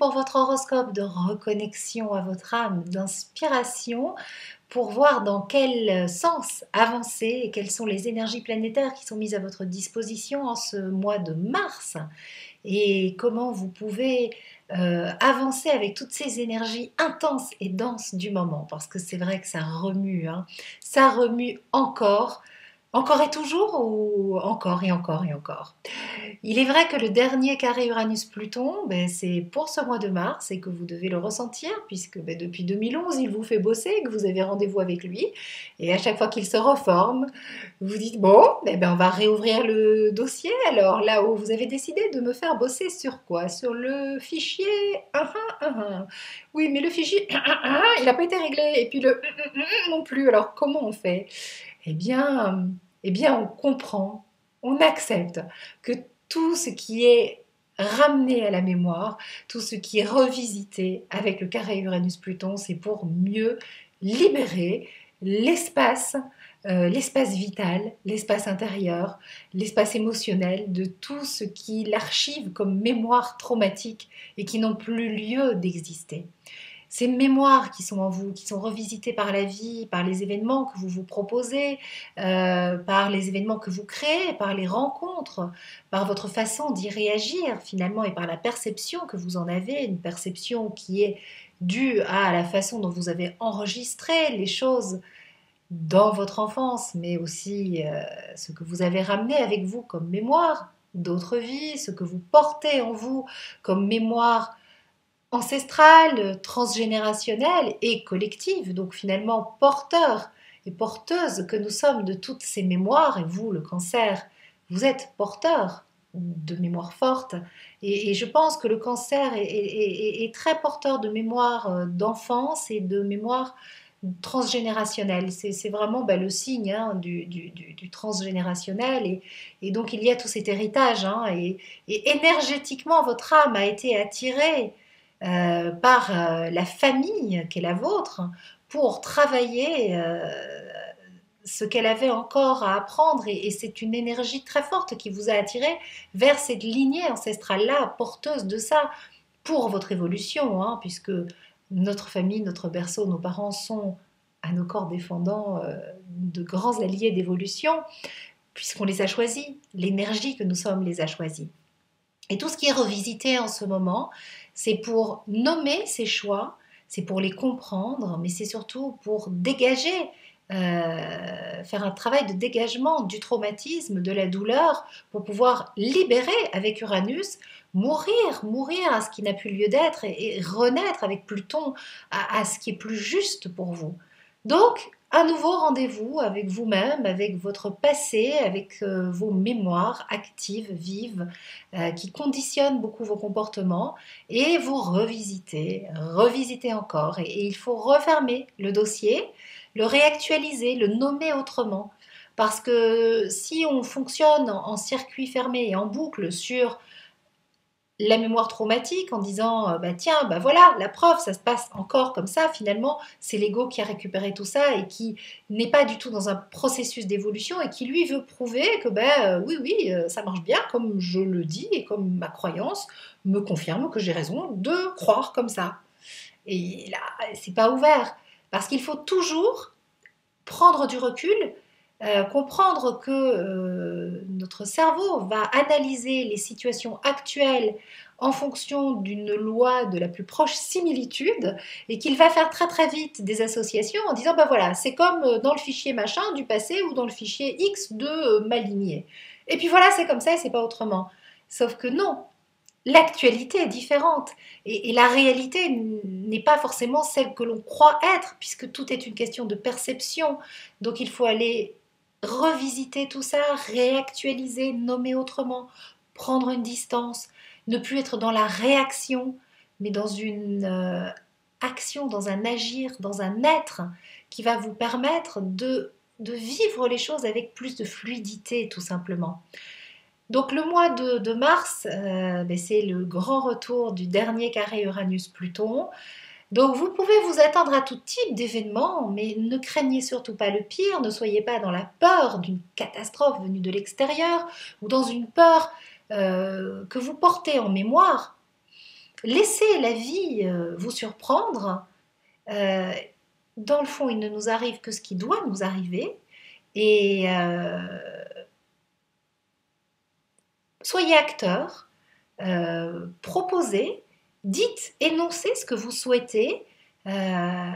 pour votre horoscope de reconnexion à votre âme, d'inspiration, pour voir dans quel sens avancer et quelles sont les énergies planétaires qui sont mises à votre disposition en ce mois de mars et comment vous pouvez avancer avec toutes ces énergies intenses et denses du moment, parce que c'est vrai que ça remue, hein. Ça remue encore et toujours, ou encore et encore et encore. Il est vrai que le dernier carré Uranus-Pluton, ben, c'est pour ce mois de mars et que vous devez le ressentir puisque ben, depuis 2011, il vous fait bosser et que vous avez rendez-vous avec lui. Et à chaque fois qu'il se reforme, vous dites, bon, eh ben, on va réouvrir le dossier. Alors là où vous avez décidé de me faire bosser sur quoi? Sur le fichier. Oui, mais le fichier, il n'a pas été réglé. Et puis le non plus. Alors comment on fait? Eh bien, on comprend, on accepte que tout ce qui est ramené à la mémoire, tout ce qui est revisité avec le carré Uranus-Pluton, c'est pour mieux libérer l'espace, l'espace vital, l'espace intérieur, l'espace émotionnel de tout ce qui l'archive comme mémoire traumatique et qui n'ont plus lieu d'exister. Ces mémoires qui sont en vous, qui sont revisitées par la vie, par les événements que vous vous proposez, par les événements que vous créez, par les rencontres, par votre façon d'y réagir finalement et par la perception que vous en avez, une perception qui est due à la façon dont vous avez enregistré les choses dans votre enfance, mais aussi ce que vous avez ramené avec vous comme mémoire d'autres vies, ce que vous portez en vous comme mémoire ancestrale, transgénérationnelle et collective, donc finalement porteur et porteuse que nous sommes de toutes ces mémoires, et vous, le cancer, vous êtes porteur de mémoire forte, et je pense que le cancer est très porteur de mémoire d'enfance et de mémoire transgénérationnelle. C'est vraiment le signe hein, du transgénérationnel, et donc il y a tout cet héritage, hein, et énergétiquement, votre âme a été attirée par la famille qui est la vôtre pour travailler ce qu'elle avait encore à apprendre, et c'est une énergie très forte qui vous a attiré vers cette lignée ancestrale-là, porteuse de ça pour votre évolution, hein, puisque notre famille, notre berceau, nos parents sont à nos corps défendants de grands alliés d'évolution, puisqu'on les a choisis, l'énergie que nous sommes les a choisis. Et tout ce qui est revisité en ce moment, c'est pour nommer ces choix, c'est pour les comprendre, mais c'est surtout pour dégager, faire un travail de dégagement du traumatisme, de la douleur, pour pouvoir libérer avec Uranus, mourir à ce qui n'a plus lieu d'être et renaître avec Pluton à ce qui est plus juste pour vous. Donc, un nouveau rendez-vous avec vous-même, avec votre passé, avec vos mémoires actives, vives, qui conditionnent beaucoup vos comportements, et vous revisitez encore. Et il faut refermer le dossier, le réactualiser, le nommer autrement. Parce que si on fonctionne en circuit fermé et en boucle sur la mémoire traumatique en disant tiens, voilà, la preuve, ça se passe encore comme ça, finalement, c'est l'ego qui a récupéré tout ça et qui n'est pas du tout dans un processus d'évolution et qui lui veut prouver que oui, ça marche bien comme je le dis et comme ma croyance me confirme que j'ai raison de croire comme ça. Et là, c'est pas ouvert parce qu'il faut toujours prendre du recul, comprendre que notre cerveau va analyser les situations actuelles en fonction d'une loi de la plus proche similitude, et qu'il va faire très très vite des associations en disant voilà, c'est comme dans le fichier machin du passé ou dans le fichier X de ma lignée. Et puis voilà, c'est comme ça et c'est pas autrement. Sauf que non, l'actualité est différente, et la réalité n'est pas forcément celle que l'on croit être, puisque tout est une question de perception. Donc il faut aller revisiter tout ça, réactualiser, nommer autrement, prendre une distance, ne plus être dans la réaction, mais dans une action, dans un agir, dans un être qui va vous permettre de vivre les choses avec plus de fluidité, tout simplement. Donc le mois de mars, c'est le grand retour du dernier carré Uranus-Pluton. Donc vous pouvez vous attendre à tout type d'événements, mais ne craignez surtout pas le pire, ne soyez pas dans la peur d'une catastrophe venue de l'extérieur ou dans une peur que vous portez en mémoire. laissez la vie vous surprendre. Euh, dans le fond, il ne nous arrive que ce qui doit nous arriver. Et soyez acteur, proposez, dites, énoncez ce que vous souhaitez. euh,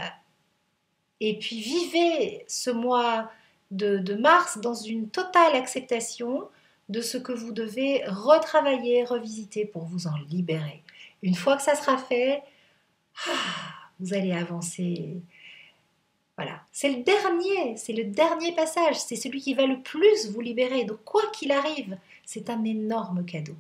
et puis vivez ce mois de mars dans une totale acceptation de ce que vous devez retravailler, revisiter pour vous en libérer. Une fois que ça sera fait, vous allez avancer. Voilà, c'est le dernier passage, c'est celui qui va le plus vous libérer. Donc quoi qu'il arrive, c'est un énorme cadeau,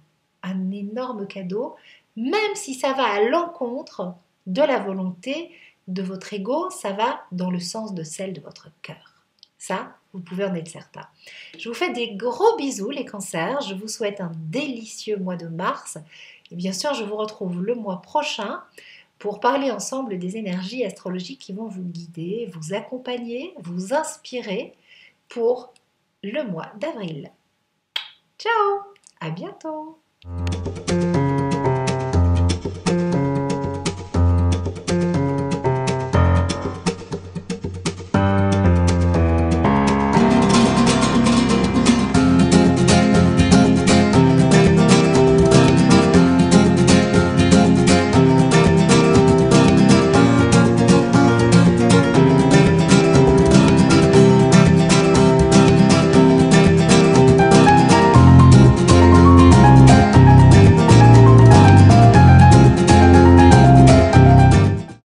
même si ça va à l'encontre de la volonté de votre ego, ça va dans le sens de celle de votre cœur. Ça, vous pouvez en être certain. Je vous fais des gros bisous les cancers, je vous souhaite un délicieux mois de mars et bien sûr je vous retrouve le mois prochain pour parler ensemble des énergies astrologiques qui vont vous guider, vous accompagner, vous inspirer pour le mois d'avril. Ciao, à bientôt.